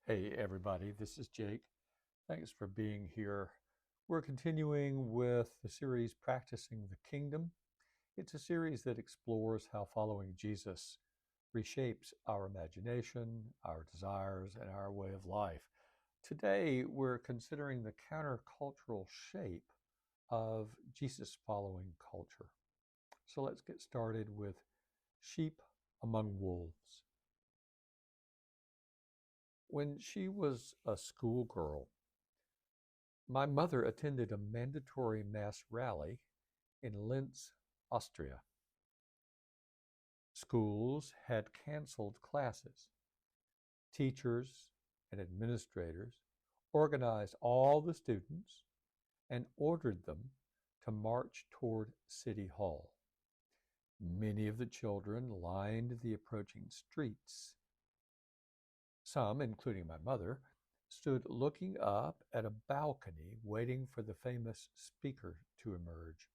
Hey, everybody, this is Jake. Thanks for being here. We're continuing with the series Practicing the Kingdom. It's a series that explores how following Jesus reshapes our imagination, our desires, and our way of life. Today, we're considering the countercultural shape of Jesus following culture. So let's get started with sheep among wolves. When she was a schoolgirl, my mother attended a mandatory mass rally in Linz, Austria. Schools had canceled classes. Teachers and administrators organized all the students and ordered them to march toward City Hall. Many of the children lined the approaching streets. Some, including my mother, stood looking up at a balcony waiting for the famous speaker to emerge.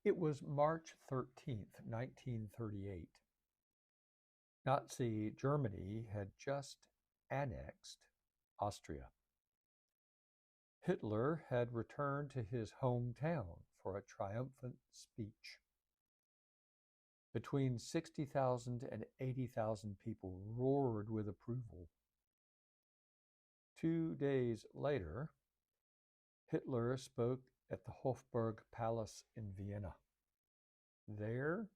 It was March 13th, 1938. Nazi Germany had just annexed Austria. Hitler had returned to his hometown for a triumphant speech. Between 60,000 and 80,000 people roared with approval. 2 days later, Hitler spoke at the Hofburg Palace in Vienna. There,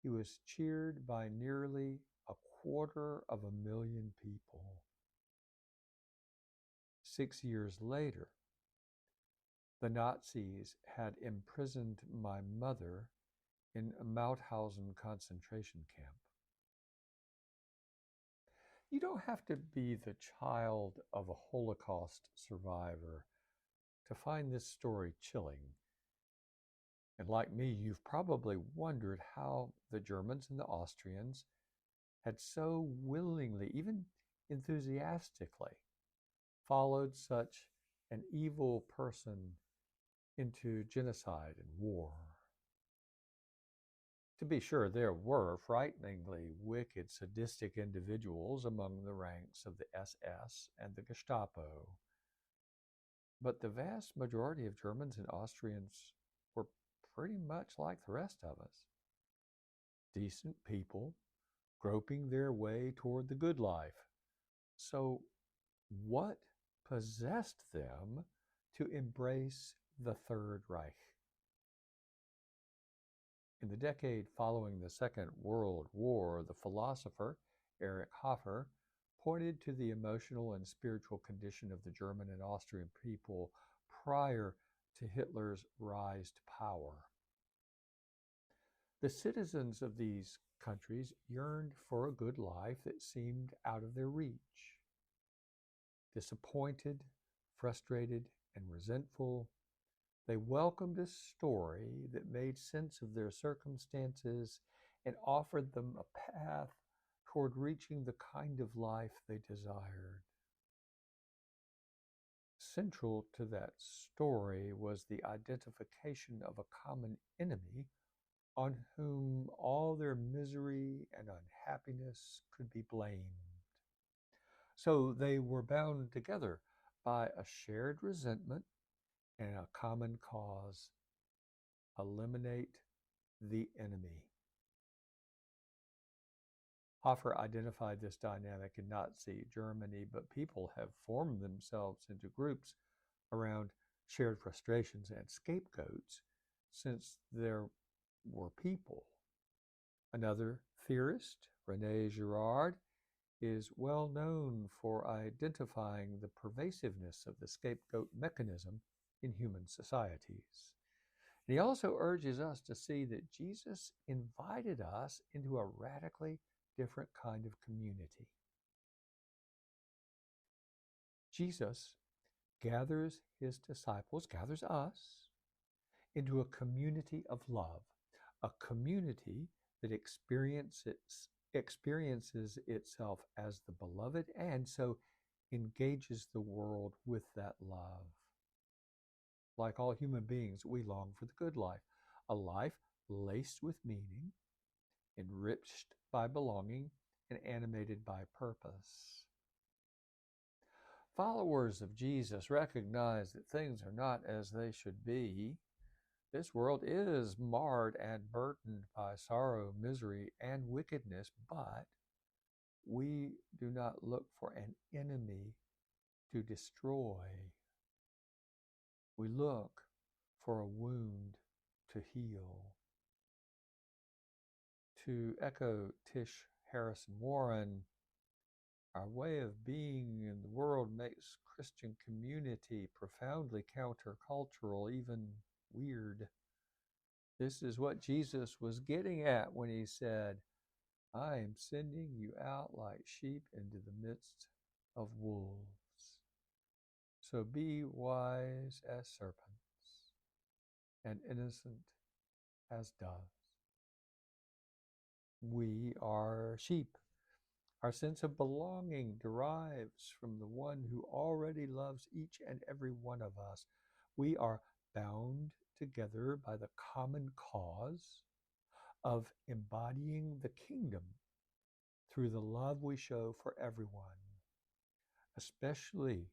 he was cheered by nearly 250,000 people. 6 years later, the Nazis had imprisoned my mother in a Mauthausen concentration camp. You don't have to be the child of a Holocaust survivor to find this story chilling. And like me, you've probably wondered how the Germans and the Austrians had so willingly, even enthusiastically, followed such an evil person into genocide and war. To be sure, there were frighteningly wicked, sadistic individuals among the ranks of the SS and the Gestapo. But the vast majority of Germans and Austrians were pretty much like the rest of us. Decent people groping their way toward the good life. So, what possessed them to embrace the Third Reich? In the decade following the Second World War, the philosopher Erich Hofer pointed to the emotional and spiritual condition of the German and Austrian people prior to Hitler's rise to power. The citizens of these countries yearned for a good life that seemed out of their reach. Disappointed, frustrated, and resentful, they welcomed a story that made sense of their circumstances and offered them a path toward reaching the kind of life they desired. Central to that story was the identification of a common enemy on whom all their misery and unhappiness could be blamed. So they were bound together by a shared resentment and a common cause: eliminate the enemy. Hofer identified this dynamic in Nazi Germany, but people have formed themselves into groups around shared frustrations and scapegoats since there were people. Another theorist, René Girard, is well known for identifying the pervasiveness of the scapegoat mechanism in human societies. And he also urges us to see that Jesus invited us into a radically different kind of community. Jesus gathers his disciples, gathers us, into a community of love, a community that experiences itself as the beloved and so engages the world with that love. Like all human beings, we long for the good life, a life laced with meaning, enriched by belonging, and animated by purpose. Followers of Jesus recognize that things are not as they should be. This world is marred and burdened by sorrow, misery, and wickedness, but we do not look for an enemy to destroy. We look for a wound to heal. To echo Tish Harrison Warren, our way of being in the world makes Christian community profoundly countercultural, even weird. This is what Jesus was getting at when he said, I am sending you out like sheep into the midst of wolves. So be wise as serpents and innocent as doves. We are sheep. Our sense of belonging derives from the one who already loves each and every one of us. We are bound together by the common cause of embodying the kingdom through the love we show for everyone, especially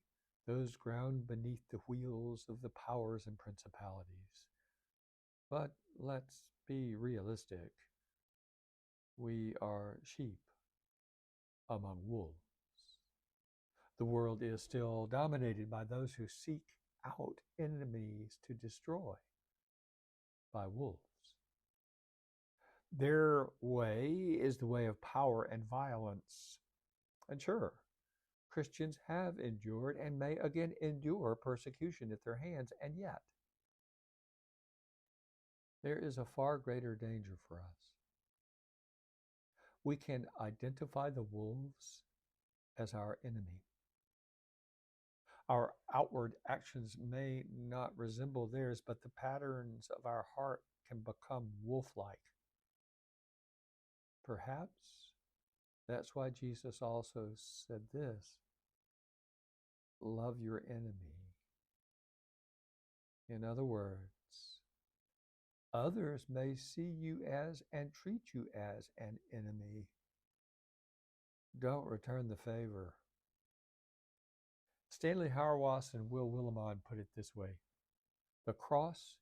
those ground beneath the wheels of the powers and principalities. But let's be realistic. We are sheep among wolves. The world is still dominated by those who seek out enemies to destroy, by wolves. Their way is the way of power and violence. And sure, Christians have endured and may again endure persecution at their hands, and yet there is a far greater danger for us. We can identify the wolves as our enemy. Our outward actions may not resemble theirs, but the patterns of our heart can become wolf-like. Perhaps that's why Jesus also said this, love your enemy. In other words, others may see you as and treat you as an enemy. Don't return the favor. Stanley Hauerwas and Will Willimon put it this way, the cross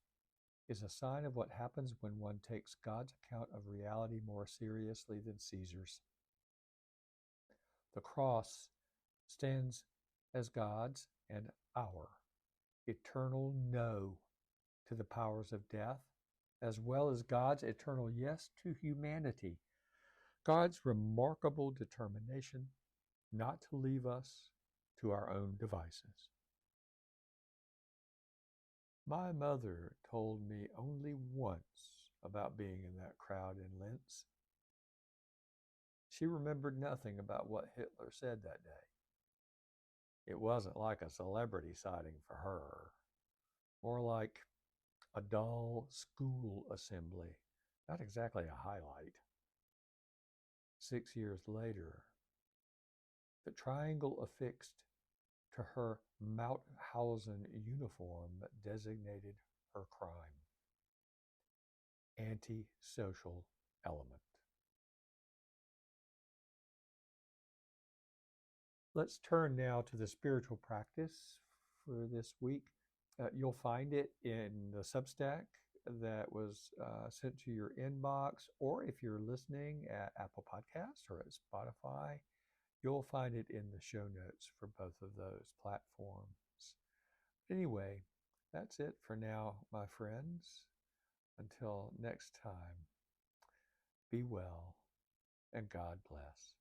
is a sign of what happens when one takes God's account of reality more seriously than Caesar's. The cross stands as God's and our eternal no to the powers of death, as well as God's eternal yes to humanity, God's remarkable determination not to leave us to our own devices. My mother told me only once about being in that crowd in Linz. She remembered nothing about what Hitler said that day. It wasn't like a celebrity sighting for her, more like a dull school assembly, not exactly a highlight. 6 years later, the triangle affixed to her Mauthausen uniform designated her crime. Antisocial element. Let's turn now to the spiritual practice for this week. You'll find it in the Substack that was sent to your inbox, or if you're listening at Apple Podcasts or at Spotify, you'll find it in the show notes for both of those platforms. Anyway, that's it for now, my friends. Until next time, be well and God bless.